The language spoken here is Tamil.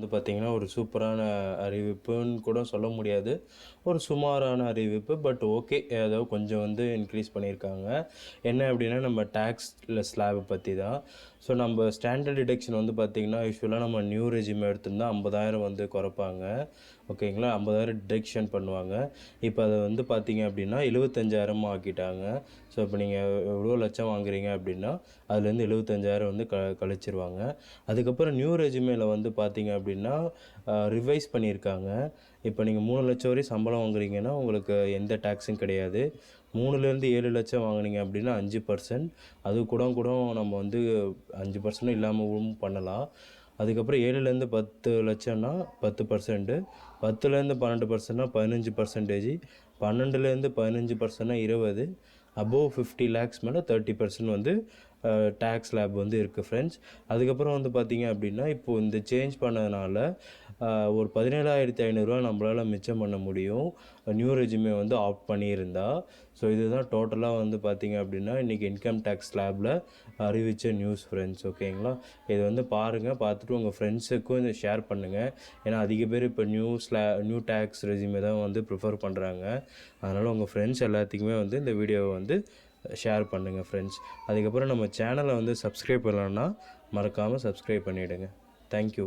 வந்து பார்த்திங்கன்னா ஒரு சூப்பரான அறிவிப்புன்னு கூட சொல்ல முடியாது. ஒரு சுமாரான அறிவிப்பு. But okay. ஏதோ கொஞ்சம் வந்து இன்க்ரீஸ் பண்ணியிருக்காங்க. என்ன அப்படின்னா நம்ம டாக்ஸ்ல ஸ்லாப பத்தி தான். ஸோ நம்ம ஸ்டாண்டர்ட் டிடக்ஷன் வந்து பார்த்திங்கன்னா, யூசுவலா நம்ம நியூ ரெஸ்யூம் எடுத்திருந்தா 50,000 வந்து குறைப்பாங்க. ஓகேங்களா? 50,000 டிடக்ஷன் பண்ணுவாங்க. இப்போ அத வந்து பார்த்தீங்க அப்படின்னா 75,000 ஆக்கிட்டாங்க. ஸோ இப்போ நீங்கள் எவ்வளோ லட்சம் வாங்குறீங்க அப்படின்னா, அதுலேருந்து 75,000 வந்து கழிச்சிருவாங்க. அதுக்கப்புறம் நியூ ரெஸ்யூமேல வந்து பார்த்தீங்க அப்படின்னா, ரிவைஸ் பண்ணியிருக்காங்க. இப்போ நீங்கள் 3,00,000 வரை சம்பளம் வாங்குறீங்கன்னா, உங்களுக்கு எந்த டாக்ஸும் கிடையாது. 3லேருந்து 7,00,000 வாங்குனீங்க அப்படின்னா 5%. அது கூட நம்ம வந்து 5% இல்லாமவும் பண்ணலாம். அதுக்கப்புறம் 7லேருந்து 10,00,000னா 10%, 10லேருந்து 12%னா 15%, 12லேருந்து 15%னா 20, அபோவ் 50 லேக்ஸ் மேலே 30% வந்து டாக்ஸ் ஸ்லாப் வந்து இருக்குது ஃப்ரெண்ட்ஸ். அதுக்கப்புறம் வந்து பார்த்தீங்க அப்படின்னா, இப்போது இந்த சேஞ்ச் பண்ணதுனால ஒரு 17,500 நம்மளால் மிச்சம் பண்ண முடியும். நியூ ரெஸ்யூமே வந்து ஆப்ட் பண்ணியிருந்தா. ஸோ இதுதான் டோட்டலாக வந்து பார்த்தீங்க அப்படின்னா, இன்றைக்கி இன்கம் டேக்ஸ் ஸ்லாபில் அறிவித்த நியூஸ் ஃப்ரெண்ட்ஸ். ஓகேங்களா? இது வந்து பாருங்கள். பார்த்துட்டு உங்கள் ஃப்ரெண்ட்ஸுக்கும் இதை ஷேர் பண்ணுங்கள். ஏன்னா அதிக பேர் இப்போ நியூ டேக்ஸ் ரெஸ்யூமே தான் வந்து ப்ரிஃபர் பண்ணுறாங்க. அதனால் உங்கள் ஃப்ரெண்ட்ஸ் எல்லாத்துக்குமே வந்து இந்த வீடியோவை வந்து ஷேர் பண்ணுங்கள் ஃப்ரெண்ட்ஸ். அதுக்கப்புறம் நம்ம சேனலை வந்து சப்ஸ்கிரைப் பண்ணலன்னா மறக்காமல் சப்ஸ்கிரைப் பண்ணிவிடுங்க. தேங்க்யூ.